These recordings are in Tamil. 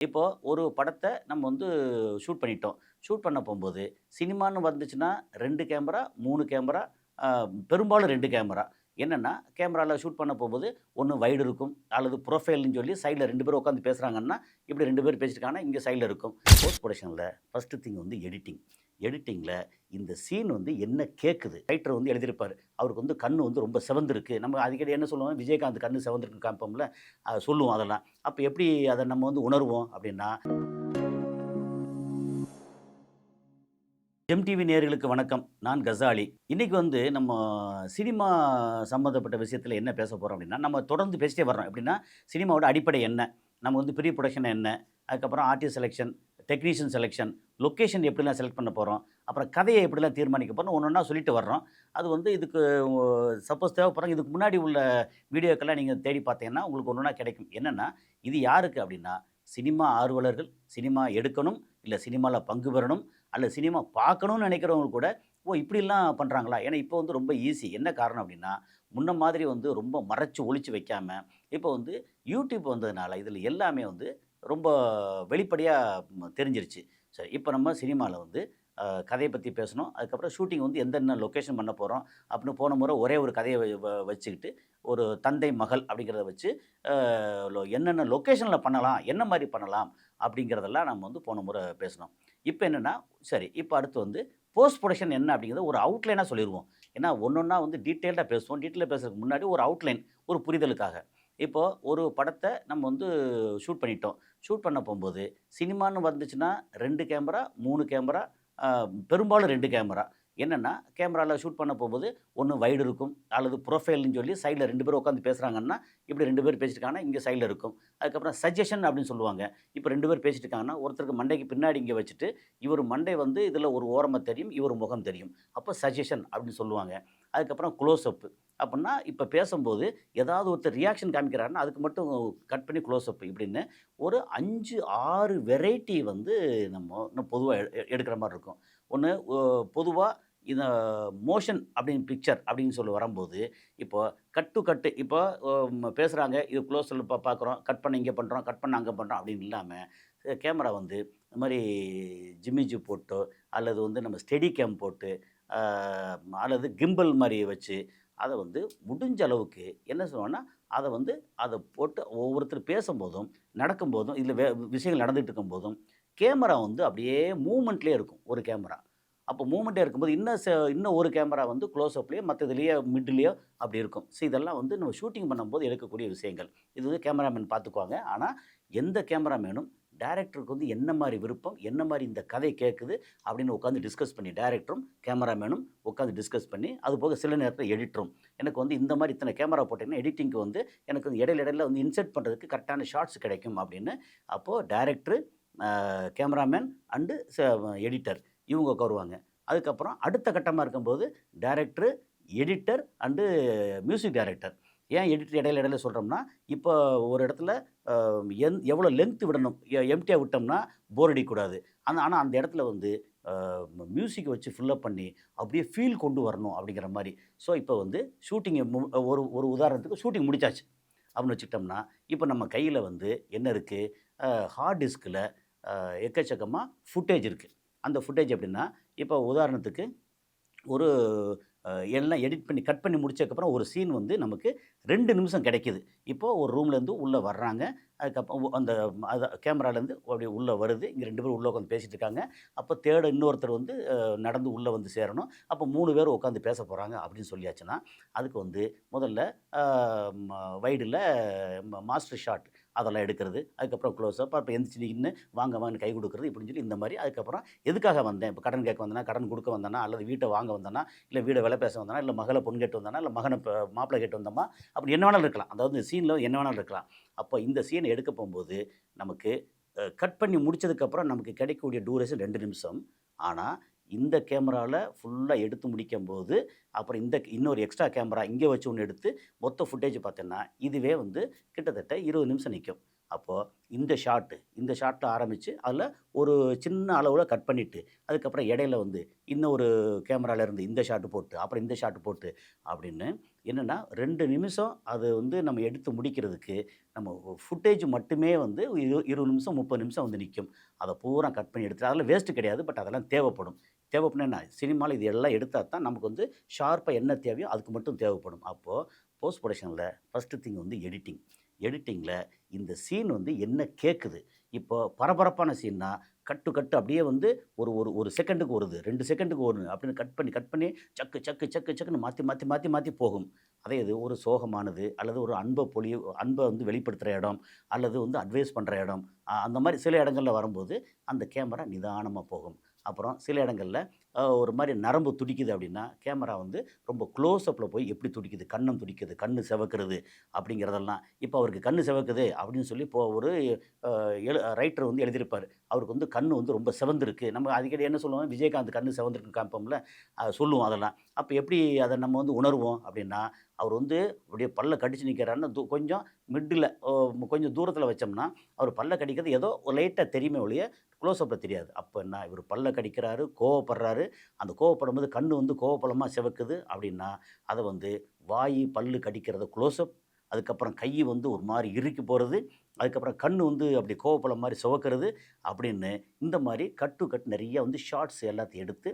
இப்போ ஒரு படத்த நம்ம ஷூட் பண்ணிட்டோம். ஷூட் பண்ண போம்போது, சினிமான்னு வந்துச்சுன்னா 2 கேமரா, 3 கேமரா, அ பெரும்பாலும் 2 கேமரா. என்னன்னா, கேமரால ஷூட் பண்ண போம்போது, ஒண்ணு வைடு இருக்கும், அல்லது புரொஃபைல்ன்னு சொல்லி சைட்ல 2 பேர் உட்காந்து பேசுறாங்கன்னா, இப்படி 2 பேர் பேசிட்டு இருக்காங்கன்னா, இங்க சைட்ல இருக்கும். போஸ்ட் புரொடக்ஷன்ல ஃபர்ஸ்ட் திங் எடிட்டிங். எடிட்டிங்ல இந்த சீன் என்ன கேட்குது? ரைட்டர் எழுதியிருப்பாரு. அவருக்கு கண்ணு ரொம்ப சிவந்திருக்கு. நம்ம அடிக்கடி என்ன சொல்லுவோம், விஜயகாந்த் கண்ணு சிவந்திருக்குன்னு காமிப்போம்ல, சொல்லுவோம் அதெல்லாம். அப்ப எப்படி அத நம்ம உணருவோம் அப்படின்னா, எம்டிவி நேயர்களுக்கு வணக்கம். நான் கசாலி. இன்னைக்கு நம்ம சினிமா சம்மந்தப்பட்ட விஷயத்தில என்ன பேச போறோம் அப்படின்னா, நம்ம தொடர்ந்து பேசிட்டே வர்றோம். எப்படின்னா, சினிமாவோட அடிப்படை என்ன? நம்ம ப்ரீ புரொடக்ஷன் என்ன? அதுக்கப்புறம் artist selection, technician selection, location எப்படிலாம் செலக்ட் பண்ண போறோம்? அப்புறம் கதைய எப்படிலாம் தீர்மானிக்க போறோம்னு ஒண்ணொண்ணா சொல்லிட்டு வர்றோம். அது இதுக்கு சப்போஸ் தேவைப்படுறாங்க. இதுக்கு முன்னாடி உள்ள வீடியோக்கெல்லாம் நீங்க தேடி பார்த்தீங்கன்னா, உங்களுக்கு ஒண்ணொண்ணா கிடைக்கும். என்னன்னா, இது யாருக்கு அப்படின்னா, சினிமா ஆர்வலர்கள், சினிமா எடுக்கணும், இல்ல சினிமால பங்கு பெறணும், அல்ல சினிமா பார்க்கணும்னு நினைக்கிறவங்க கூட, ஓ! இப்படிலாம் பண்றாங்களா? ஏன்னா இப்போ ரொம்ப ஈஸி. என்ன காரணம் அப்படின்னா, முன்ன மாதிரி ரொம்ப மறைச்சு ஒளிச்சு வைக்காம, இப்போ YouTube வந்ததுனால, இதில எல்லாமே ரொம்ப வெளிப்படையா தெரிஞ்சிருச்சு. சரி, இப்போ நம்ம சினிமால கதைய பத்தி பேசணும். அதுக்கப்புறம் ஷூட்டிங் எந்தெந்த லொக்கேஷன் பண்ண போறோம் அப்படின்னு போன முறை ஒரே ஒரு கதைய வச்சுக்கிட்டு, ஒரு தந்தை, மகள் அப்படிங்கிறத வச்சு, அ என்னென்ன லொக்கேஷன்ல பண்ணலாம், என்ன மாரி பண்ணலாம் அப்படிங்கிறதெல்லாம் நம்ம போன முறை பேசினோம். இப்ப என்னன்னா, சரி இப்ப அடுத்து போஸ்ட் புரொடக்ஷன் என்ன அப்படிங்கிறத ஒரு அவுட்லைனா சொல்லிருவோம். ஏன்னா ஒண்ணொன்னா டீட்டெயில்டா பேசுவோம். டீட்டெயிலா பேசுறதுக்கு முன்னாடி ஒரு அவுட்லைன், ஒரு புரிதலுக்காக. இப்போ ஒரு படத்த நம்ம ஷூட் பண்ணிட்டோம். ஷூட் பண்ண போம்போது, சினிமான்னு வந்துச்சுன்னா 2 கேமரா, 3 கேமரா, அ பெரும்பாலும் 2 கேமரா. என்னன்னா, கேமரால ஷூட் பண்ண போம்போது, ஒண்ணு வைடு இருக்கும், அல்லது புரொஃபைல்ன்னு சொல்லி சைட்ல 2 பேர் உட்காந்து பேசுறாங்கன்னா, இப்படி 2 பேர் பேசிட்டு இருக்காங்கன்னா, இங்க சைட்ல இருக்கும். அதுக்கப்புறம் சஜஷன் அப்படின்னு சொல்லுவாங்க. இப்ப 2 பேர் பேசிட்டு இருக்காங்கன்னா, ஒருத்தருக்கு மண்டைக்கு பின்னாடி இங்க வச்சுட்டு, இவரு மண்டை இதுல ஒரு ஓரமா தெரியும், இவரு முகம் தெரியும். அப்ப சஜஷன் அப்படின்னு சொல்லுவாங்க. அதுக்கப்புறம் க்ளோஸ் அப். அப்பன்னா, இப்ப பேசும்போது ஏதாவது ஒருத்தர் ரியாக்ஷன் காமிக்கிறாருன்னா, அதுக்கு மட்டும் கட் பண்ணி க்ளோஸ் அப் இப்படின்னு ஒரு 5, 6 வெரைட்டி நம்ம பொதுவா எடுக்கிற மாரி இருக்கும். ஒண்ணு பொதுவா இத மோஷன் அப்படின்னு பிக்சர் அப்படின்னு சொல்லி வரும்போது, இப்போ கட் டூ கட் இப்போ பேசுறாங்க. இது க்ளோஸ்ல பார்க்குறோம். கட் பண்ண இங்க பண்றோம், கட் பண்ண அங்க பண்றோம் அப்படின்னு இல்லாம, கேமரா இந்த மாரி ஜிமிஜி போட்டோ, அல்லது நம்ம ஸ்டெடி கேம் போட்டு, அ அல்லது கிம்பல் மாரி வச்சு, அத முடிஞ்ச அளவுக்கு என்ன சொல்லுவோம்னா, அத அத போட்டு ஒவ்வொருத்தர் பேசும்போதும், நடக்கும்போதும், இல்ல விஷயங்கள் நடந்துட்டு இருக்கும்போதும், கேமரா அப்படியே மூவ்மெண்ட்லயே இருக்கும். ஒரு கேமரா. அப்போ மூவ்மெண்ட்டே இருக்கும்போது, இன்னும் ஒரு கேமரா க்ளோஸ் அப்லயோ, மத்ததுலயோ, மிட்லயோ அப்படி இருக்கும். இதெல்லாம் நம்ம ஷூட்டிங் பண்ணும்போது எடுக்கக்கூடிய விஷயங்கள். இது கேமராமேன் பார்த்துக்குவாங்க. ஆனா, எந்த கேமராமேனும் டைரக்டருக்கு என்ன மாரி விருப்பம், என்ன மாரி இந்த கதை கேட்குது அப்படின்னு உட்காந்து டிஸ்கஸ் பண்ணி டைரக்டரும், கேமராமேனும் உட்காந்து டிஸ்கஸ் பண்ணி, அதுபோக சில நேரத்தில எடிட்டரும். எனக்கு இந்த மாரி இத்தனை கேமரா போட்டீங்கன்னா, எடிட்டிங்க்கு எனக்கு இடையில இடையில இன்சர்ட் பண்றதுக்கு கரெக்ட்டான ஷாட்ஸ் கிடைக்கும் அப்படின்னு. அப்போ டைரக்டரு, கேமராமேன் அண்டு எடிட்டர் இவங்க உட்காருவாங்க. அதுக்கப்புறம் அடுத்த கட்டமா இருக்கும்போது, director, editor and music director. ஏன் எடிட்டர் இடையில இடையில சொல்றோம்னா, இப்போ ஒரு இடத்துல அ எவ்வளோ லெங்த் விடணும். எம்ப்டியா விட்டோம்னா போர் அடிக்கக்கூடாது. ஆனா அந்த இடத்துல அ மியூசிக் வச்சு ஃபில் அப் பண்ணி, அப்படியே ஃபீல் கொண்டு வரணும் அப்படிங்கிற மாரி. ஸோ இப்போ ஷூட்டிங் ஒரு ஒரு உதாரணத்துக்கு ஷூட்டிங் முடிச்சாச்சு. அப்படின்னு வச்சுக்கிட்டோம்னா, இப்போ நம்ம கையில என்ன இருக்கு? ஹார்ட் டிஸ்க்ல எக்கச்சக்கமா ஃபுட்டேஜ் இருக்கு. அந்த ஃபுட்டேஜ் எப்படின்னா, இப்போ உதாரணத்துக்கு ஒரு எல்லாம் எடிட் பண்ணி, கட் பண்ணி முடிச்சதுக்கப்புறம் ஒரு சீன் நமக்கு 2 நிமிஷம் கிடைக்குது. இப்போ ஒரு ரூம்லேருந்து உள்ள வர்றாங்க. அதுக்கப்புறம் அந்த கேமராலேருந்து அப்படியே உள்ள வருது. இங்க 2 பேரும் உள்ள உட்காந்து பேசிட்டு இருக்காங்க. அப்போ இன்னொருத்தர் நடந்து உள்ள சேரணும். அப்போ 3 பேர் உட்காந்து பேச போறாங்க அப்படின்னு சொல்லியாச்சுன்னா, அதுக்கு முதல்ல அ ம வைடுல மாஸ்டர் ஷாட் அதெல்லாம் எடுக்கிறது. அதுக்கப்புறம் க்ளோஸ் அப். அப்ப எந்திரிச்சு நின்னு வாங்க வாங்கன்னு கை குடுக்குறது இப்படின்னு சொல்லி இந்த மாரி. அதுக்கப்புறம் எதுக்காக வந்தேன்? இப்ப கடன் கேட்க வந்தேனா? கடன் குடுக்க வந்தேனா? அல்லது வீட்ட வாங்க வந்தேனா? இல்ல வீட விலை பேச வந்தேனா? இல்ல மகள பொண்ணு கேட்டு வந்தேனா? இல்ல மகன மாப்பிள்ளை கேட்டு வந்தோமா? அப்படி என்ன வேணாலும் இருக்கலாம். அதாவது சீன்ல என்ன வேணாலும் இருக்கலாம். அப்போ இந்த சீன எடுக்க போம்போது, நமக்கு கட் பண்ணி முடிச்சதுக்கப்புறம் நமக்கு கிடைக்கக்கூடிய டூரேஷன் 2 நிமிஷம். ஆனா, இந்த கேமரால ஃபுல்லா எடுத்து முடிக்கும்போது, அப்புறம் இன்னொரு எக்ஸ்ட்ரா கேமரா இங்க வச்சு ஒண்ணு எடுத்து, மொத்த ஃபுட்டேஜ் பார்த்தீங்கன்னா, இதுவே கிட்டத்தட்ட 20 நிமிஷம் நிக்கும். அப்போ இந்த ஷாட்ல ஆரம்பிச்சு, அதில ஒரு சின்ன அளவுல கட் பண்ணிட்டு, அதுக்கப்புறம் இடையில இன்னொரு கேமரால இருந்து இந்த ஷாட் போட்டு, அப்புறம் இந்த ஷாட் போட்டு அப்படின்னு என்னன்னா 2 நிமிஷம் அது வந்து நம்ம எடுத்து முடிக்கிறதுக்கு, நம்ம ஃபுட்டேஜ் மட்டுமே வந்து 20 நிமிஷம், 30 நிமிஷம் வந்து நிக்கும். அத பூரா கட் பண்ணி எடுத்துட்டு அதெல்லாம் வேஸ்ட் கிடையாது. பட் அதெல்லாம் தேவைப்படும். தேவைப்படும்னா என்ன? சினிமால இது எல்லாம் எடுத்தா தான் நமக்கு வந்து ஷார்ப்பா என்ன தேவையோ அதுக்கு மட்டும் தேவைப்படும். அப்போ போஸ்ட் புரொடக்ஷன்ல ஃபர்ஸ்ட் திங் வந்து எடிட்டிங். எடிட்டிங்ல இந்த சீன் வந்து என்ன கேட்குது? இப்போ பரபரப்பான சீன்னா, கட்டு கட்டு அப்படியே வந்து ஒரு ஒரு 1 செகண்டுக்கு வருது, 2 செகண்டுக்கு 1 அப்படின்னு கட் பண்ணி சக்குன்னு மாத்தி போகும். அதே இது ஒரு சோகமானது அல்லது ஒரு அன்ப வந்து வெளிப்படுத்துற இடம், அல்லது வந்து அட்வைஸ் பண்ற இடம், அந்த மாரி சில இடங்கள்ல வரும்போது, அந்த கேமரா நிதானமா போகும். அப்புறம் சில இடங்கள்ல ஒரு மாரி நரம்பு துடிக்குது அப்படின்னா, கேமரா வந்து ரொம்ப க்ளோஸ் அப்ல போய் எப்படி துடிக்குது, கன்னம் துடிக்குது, கண்ணு சிவக்கிறது அப்படிங்கிறதெல்லாம். இப்போ அவருக்கு கண்ணு சிவக்குது அப்படின்னு சொல்லி இப்போ ஒரு ரைட்டர் வந்து எழுதியிருப்பாரு. அவருக்கு வந்து கண்ணு வந்து ரொம்ப சிவந்திருக்கு. நம்ம அடிக்கடி என்ன சொல்லுவோம், விஜயகாந்த் கண்ணு சிவந்திருக்குன்னு காமிப்போம்ல, சொல்லுவோம் அதெல்லாம். அப்ப எப்படி அத நம்ம வந்து உணருவோம் அப்படின்னா, அவர் வந்து அப்படியே பல்ல கடிச்சு நிக்கிறாருன்னா, கொஞ்சம் மிட்டுல கொஞ்சம் தூரத்தில வச்சோம்னா, அவர் பல்ல கடிக்கிறது ஏதோ லைட்டா தெரியுமே ஒழிய, க்ளோஸ் அப்ல தெரியாது. அப்ப என்ன இவரு பல்ல கடிக்கிறாரு, கோவப்படுறாரு. அந்த கோவப்படும்போது கண்ணு வந்து கோவப்பழமா சிவக்குது அப்படின்னா, அத வந்து பல்லு கடிக்கிறத க்ளோஸ் அப். அதுக்கப்புறம் கை வந்து ஒரு மாரி இறுக்கி போறது. அதுக்கப்புறம் கண்ணு வந்து அப்படி கோவப்பழம் மாரி சிவக்கிறது அப்படின்னு, இந்த மாரி கட் டூ கட் நெறைய வந்து ஷார்ட்ஸ் எல்லாத்தையும் எடுத்து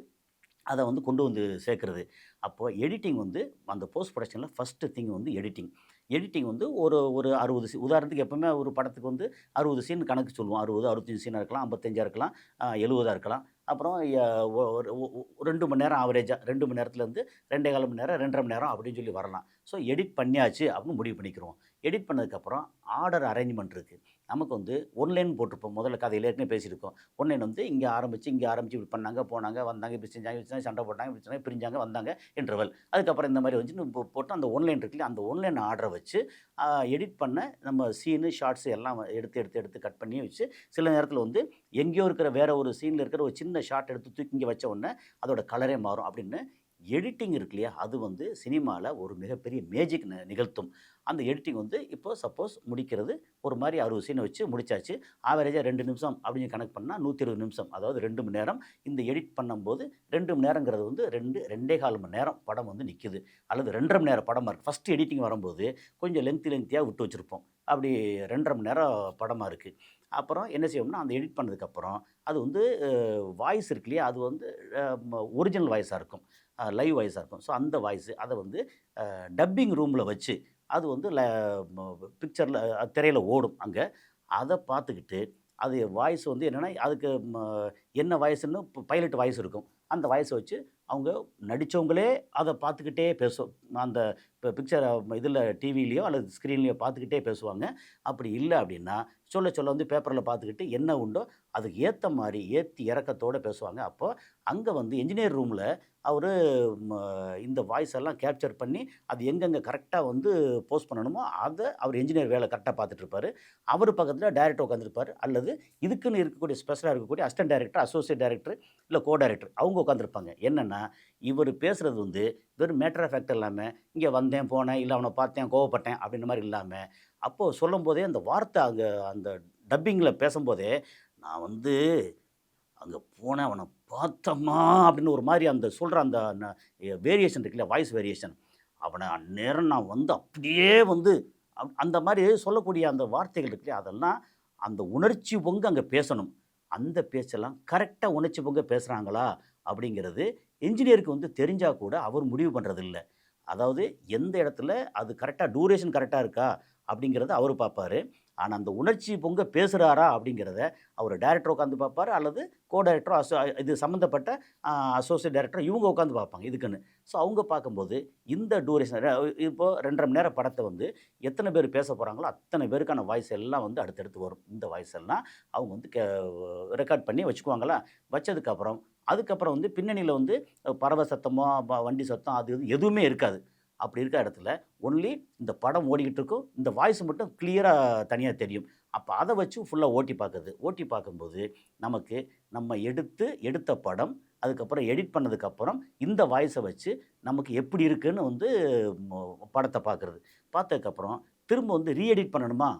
அத வந்து கொண்டு வந்து சேர்க்கிறது. அப்போ எடிட்டிங் வந்து அந்த போஸ்ட் புரொடக்ஷன்ல ஃபர்ஸ்ட்டு திங் வந்து எடிட்டிங். எடிட்டிங் வந்து ஒரு ஒரு 60 உதாரணத்துக்கு எப்பவுமே ஒரு படத்துக்கு வந்து 60 சீன் கணக்கு சொல்லுவோம். 60, 65 சீனா இருக்கலாம், 55 இருக்கலாம், 70 இருக்கலாம். அப்புறம் எ ஒ ஒரு ஒ ஒ 2 மணி நேரம் ஆவரேஜா 2 மணி நேரத்துலேருந்து 2 1/4 மணி நேரம், 2 1/2 மணி நேரம் அப்படின்னு சொல்லி வரலாம். ஸோ எடிட் பண்ணியாச்சு அப்படின்னு முடிவு பண்ணிக்கிருவோம். எடிட் பண்ணதுக்கப்புறம் ஆர்டர் அரேஞ்ச்மென்ட் இருக்கு. நமக்கு வந்து ஒன்லைன் போட்டிருப்போம். முதல்ல கதையில ஏற்கனவே பேசியிருக்கோம். ஒன்லைன் வந்து இங்க ஆரம்பிச்சு இப்படி பண்ணாங்க, போனாங்க, வந்தாங்க, இப்படி செஞ்சாங்க, சண்டை போட்டாங்க, இப்படி சொன்னாங்க, பிரிஞ்சாங்க, வந்தாங்க, இன்டர்வல். அதுக்கப்புறம் இந்த மாரி வந்து போட்டு அந்த ஒன்லைன் இருக்குல்லையா, அந்த ஒன்லைன் ஆர்டர வச்சு அ எடிட் பண்ண நம்ம சீனு, ஷார்ட்ஸ் எல்லாம் எடுத்து கட் பண்ணி வச்சு, சில நேரத்தில வந்து எங்கேயோ இருக்கிற வேற ஒரு சீன்ல இருக்கிற ஒரு சின்ன ஷாட் எடுத்து தூக்கி இங்க வச்ச உடனே அதோட கலரே மாறும் அப்படின்னு எடிட்டிங் இருக்கு இல்லையா? அது வந்து சினிமால ஒரு மிகப்பெரிய மேஜிக் நிகழ்த்தும். அந்த எடிட்டிங் வந்து இப்போ சப்போஸ் முடிக்கிறது ஒரு மாரி 60 சீன வச்சு முடிச்சாச்சு. ஆவரேஜா 2 நிமிஷம் அப்படின்னு கணக்கு பண்ணா 120 நிமிஷம். அதாவது 2 மணி நேரம். இந்த எடிட் பண்ணும்போது 2 மணி நேரங்கிறது வந்து 2 1/4 மணி நேரம் படம் வந்து நிக்குது. அல்லது 2 1/2 மணி நேரம் படமா இருக்கு. ஃபர்ஸ்ட் எடிட்டிங் வரும்போது கொஞ்சம் லென்த்தியா விட்டு வச்சிருப்போம். அப்படி 2 1/2 மணி நேரம் படமா இருக்கு. அப்புறம் என்ன செய்வோம்னா, அந்த எடிட் பண்ணதுக்கப்புறம் அது வந்து வாய்ஸ் இருக்கு இல்லையா? அது வந்து ஒரிஜினல் வாய்ஸா இருக்கும். லைவ் வாய்ஸா இருக்கும். ஸோ அந்த வாய்ஸு அத வந்து டப்பிங் ரூம்ல வச்சு, அது வந்து ம பிக்சர்ல திரையில ஓடும் அங்க. அத பார்த்துக்கிட்டு, அது வாய்ஸ் வந்து என்னன்னா, அதுக்கு என்ன வாய்ஸ்ன்னு பைலட் வாய்ஸ் இருக்கும். அந்த வாய்ஸ வச்சு அவங்க நடிச்சவங்களே அத பார்த்துக்கிட்டே அந்த பிக்சர இதில டிவிலயோ அல்லது ஸ்க்ரீன்லயோ பார்த்துக்கிட்டே பேசுவாங்க. அப்படி இல்ல அப்படின்னா, சொல்ல சொல்ல வந்து பேப்பர்ல பார்த்துக்கிட்டு என்ன உண்டோ அதுக்கு ஏத்த மாரி ஏத்தி இறக்கத்தோட பேசுவாங்க. அப்போ அங்க வந்து என்ஜினியர் ரூம்ல அவரு ம இந்த வாய்ஸ் எல்லாம் கேப்சர் பண்ணி, அது எங்கெங்க கரெக்ட்டா வந்து போஸ்ட் பண்ணணுமோ, அத அவர் என்ஜினியர் வேல கரெக்ட்டா பார்த்துட்டு இருப்பாரு. அவரு பக்கத்துல டைரக்டர் உட்கார்ந்திருப்பாரு. அல்லது இதுக்குன்னு இருக்கக்கூடிய ஸ்பெஷலா இருக்கக்கூடிய அசிஸ்டன்ட் டைரக்டர், அசோசியேட் டைரக்டர், இல்ல டைரக்டர் அவங்க உட்கார்ந்திருப்பாங்க. என்னன்னா, இவரு பேசுறது வந்து வெறும் மேட்டர் ஆஃப் ஃபேக்ட் இல்லாம, இங்க வந்தேன், போனேன், இல்ல அவன பார்த்தேன், கோவப்பட்டேன் அப்படின்ற மாரி இல்லாம, அப்போ சொல்லும்போதே அந்த வார்த்தை அங்க அந்த டப்பிங்ல பேசும்போதே, நான் வந்து அங்க போனேன், அவன பார்த்தம்மா அப்படின்னு ஒரு மாரி அந்த சொல்ற அந்த வேரியேஷன் இருக்குல்ல, வாய்ஸ் வேரியேஷன். அவன அந்நேரம் நான் வந்து அப்படியே வந்து அந்த மாரி சொல்லக்கூடிய அந்த வார்த்தைகள் இருக்கு இல்லையா, அதெல்லாம் அந்த உணர்ச்சி பொங்க அங்க பேசணும். அந்த பேச்செல்லாம் கரெக்ட்டா உணர்ச்சி பொங்க பேசுறாங்களா? அப்படிங்கிறது என்ஜினியருக்கு வந்து தெரிஞ்சா கூட அவர் முடிவு பண்றதில்ல. அதாவது எந்த இடத்துல அது கரெக்ட்டா டூரேஷன் கரெக்ட்டா இருக்கா? அப்படிங்கிறத அவரு பார்ப்பாரு. ஆனா, அந்த உணர்ச்சி பொங்க பேசுறாரா? அப்படிங்கிறத அவரு டைரக்டர் உட்கார்ந்து பார்ப்பாரு. அல்லது டைரக்டரோ இது சம்மந்தப்பட்ட அசோசியேட் டைரக்டர் இவங்க உட்கார்ந்து பார்ப்பாங்க இதுக்குன்னு. ஸோ அவங்க பார்க்கும்போது இந்த டூரேஷன் இப்போ 2 1/2 மணி நேர படத்த வந்து எத்தன பேர் பேசப் போறாங்களோ, அத்தன பேருக்கான வாய்ஸ் எல்லாம் வந்து அடுத்தடுத்து வரும். இந்த வாய்ஸ் எல்லாம் அவங்க வந்து ரெக்கார்ட் பண்ணி வச்சுக்குவாங்களா, வச்சதுக்கப்புறம் அதுக்கப்புறம் வந்து பின்னணியில வந்து பறவை சத்தமோ, வண்டி சத்தம் அது இது எதுவுமே இருக்காது. அப்படி இருக்க இடத்துல ஒன்லி இந்த படம் ஓடிக்கிட்டு இருக்கும். இந்த வாய்ஸ் மட்டும் கிளியரா தனியா தெரியும். அப்ப அத வச்சு ஃபுல்லா ஓட்டி பார்க்குறது. ஓட்டி பார்க்கும்போது நமக்கு நம்ம எடுத்த படம், அதுக்கப்புறம் எடிட் பண்ணதுக்கப்புறம் இந்த வாய்ஸ வச்சு நமக்கு எப்படி இருக்குன்னு வந்து படத்த பார்க்குறது. பார்த்ததுக்கப்புறம் திரும்ப வந்து எடிட் பண்ணணுமா?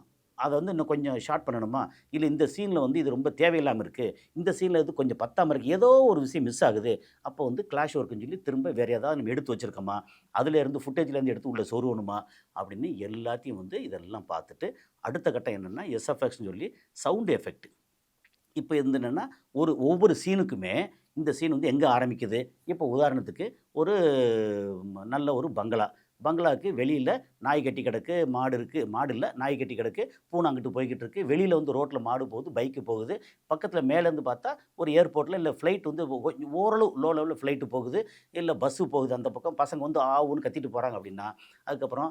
அதை வந்து இன்னும் கொஞ்சம் ஷார்ட் பண்ணணுமா, இல்லை இந்த சீனில் வந்து இது ரொம்ப தேவையில்லாமல் இருக்குது, இந்த சீனில் இது கொஞ்சம் பத்தாமல் இருக்குது, ஏதோ ஒரு விஷயம் மிஸ் ஆகுது. அப்போ வந்து கிளாஷ் ஒர்க்குன்னு சொல்லி திரும்ப வேறு ஏதாவது நம்ம எடுத்து வச்சுருக்கோமா, அதுலேருந்து ஃபுட்டேஜ்லேருந்து எடுத்து உள்ளே சொருகணுமா அப்படின்னு எல்லாத்தையும் வந்து இதெல்லாம் பார்த்துட்டு, அடுத்த கட்டம் என்னென்னா எஸ்எஃப்எக்ஸ்ன்னு சொல்லி சவுண்ட் எஃபெக்ட். இப்போ வந்து என்னென்னா ஒவ்வொரு சீனுக்குமே இந்த சீன் வந்து எங்கே ஆரம்பிக்குது. இப்போ உதாரணத்துக்கு ஒரு நல்ல ஒரு பங்களா. பங்களாவுக்கு வெளியில் நாய் கட்டி கிடக்கு, மாடு இருக்குது, மாடு இல்லை நாய் கட்டி கிடக்கு, பூனை அங்கிட்டு போய்கிட்டு இருக்கு. வெளியில் வந்து ரோட்டில் மாடு போகுது, பைக்கு போகுது. பக்கத்தில் மேலேருந்து பார்த்தா ஒரு ஏர்போர்ட்டில் இல்லை ஃப்ளைட் வந்து ஓரளவு லோ லெவலில் ஃப்ளைட்டு போகுது, இல்லை பஸ்ஸு போகுது. அந்த பக்கம் பசங்க வந்து ஆவுன்னு கத்திட்டு போகிறாங்க அப்படின்னா, அதுக்கப்புறம்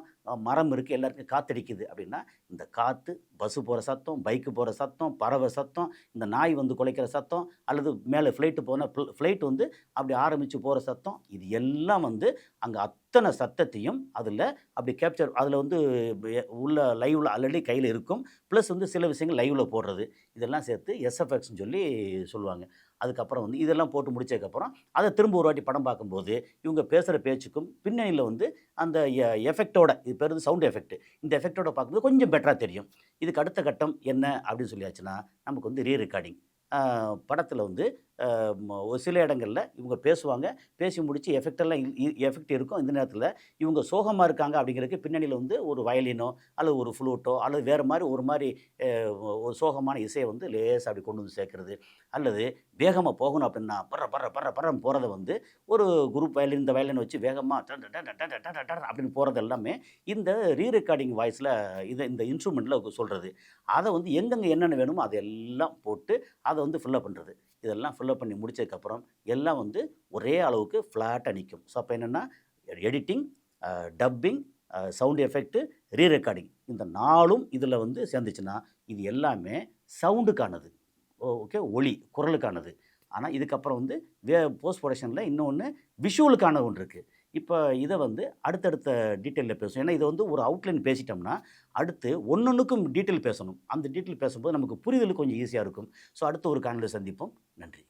மரம் இருக்குது, எல்லாருக்கும் காற்றடிக்குது அப்படின்னா, இந்த காற்று, பஸ்ஸு போகிற சத்தம், பைக்கு போகிற சத்தம், பறவை சத்தம், இந்த நாய் வந்து குலைக்கிற சத்தம், அல்லது மேலே ஃப்ளைட்டு போனால் ஃப்ளைட் வந்து அப்படி ஆரம்பித்து போகிற சத்தம், இது எல்லாம் வந்து அங்கே அத்தனை சத்தத்தையும் அதில் அப்படி கேப்சர், அதில் வந்து உள்ள லைவில் ஆல்ரெடி கையில் இருக்கும். ப்ளஸ் வந்து சில விஷயங்கள் லைவில் போடுறது, இதெல்லாம் சேர்த்து எஸ்எஃப்எக்ஸ்ன்னு சொல்லி சொல்லுவாங்க. அதுக்கப்புறம் வந்து இதெல்லாம் போட்டு முடிச்சதுக்கப்புறம் அதை திரும்ப ஒரு வாட்டி படம் பார்க்கும்போது இவங்க பேசுகிற பேச்சுக்கும் பின்னணியில் வந்து அந்த எஃபெக்டோட, இது பேர் வந்து சவுண்ட் எஃபெக்ட், இந்த எஃபெக்டோட பார்க்கும்போது கொஞ்சம் பெட்டராக தெரியும். இதுக்கு அடுத்த கட்டம் என்ன அப்படின்னு சொல்லியாச்சுன்னா, நமக்கு வந்து ரீ ரெக்கார்டிங். படத்தில் வந்து ஒரு சில இடங்களில் இவங்க பேசுவாங்க, பேசி முடித்து எஃபெக்டெல்லாம் எஃபெக்ட் இருக்கும். இந்த நேரத்தில் இவங்க சோகமாக இருக்காங்க அப்படிங்கிறதுக்கு பின்னணியில் வந்து ஒரு வயலினோ அல்லது ஒரு ஃப்ளூட்டோ அல்லது வேறு மாதிரி ஒரு மாதிரி ஒரு சோகமான இசையை வந்து லேசாக அப்படி கொண்டு வந்து சேர்க்குறது, அல்லது வேகமாக போகணும் அப்படின்னா பர்ற பர்ற பர்ற பர்றன்னு போகிறத வந்து ஒரு குரூப் வயலின், இந்த வயலின் வச்சு வேகமாக அப்படின்னு போகிறது எல்லாமே இந்த ரீ ரெக்கார்டிங் வாய்ஸில் இந்த இன்ஸ்ட்ருமெண்ட்டில் சொல்கிறது. அதை வந்து எங்கெங்கே என்னென்ன வேணுமோ அதெல்லாம் போட்டு அதை வந்து ஃபில்லப் பண்ணுறது. இதெல்லாம் ஃபில்லப் பண்ணி முடிச்சதுக்கப்புறம் எல்லாம் வந்து ஒரே அளவுக்கு ஃப்ளாட்டாக நிற்கும். ஸோ அப்போ என்னென்னா எடிட்டிங், டப்பிங், சவுண்ட் எஃபெக்ட்டு, ரீ ரெக்கார்டிங், இந்த 4ம் இதில் வந்து சேர்ந்துச்சுன்னா இது எல்லாமே சவுண்டுக்கானது. ஓகே, ஒலி குரலுக்கானது. ஆனால் இதுக்கப்புறம் வந்து போஸ்ட் ப்ரொடக்ஷனில் இன்னொன்று விஷுவலுக்கான ஒன்று இருக்குது. இப்போ இதை வந்து அடுத்தடுத்த டீட்டெயிலில் பேசும். ஏன்னா இதை வந்து ஒரு அவுட்லைன் பேசிட்டோம்னா அடுத்து ஒன்னொன்றுக்கும் டீட்டெயில் பேசணும். அந்த டீட்டெயில் பேசும்போது நமக்கு புரிதல் கொஞ்சம் ஈஸியாக இருக்கும். ஸோ அடுத்த ஒரு காணொளியில் சந்திப்போம். நன்றி.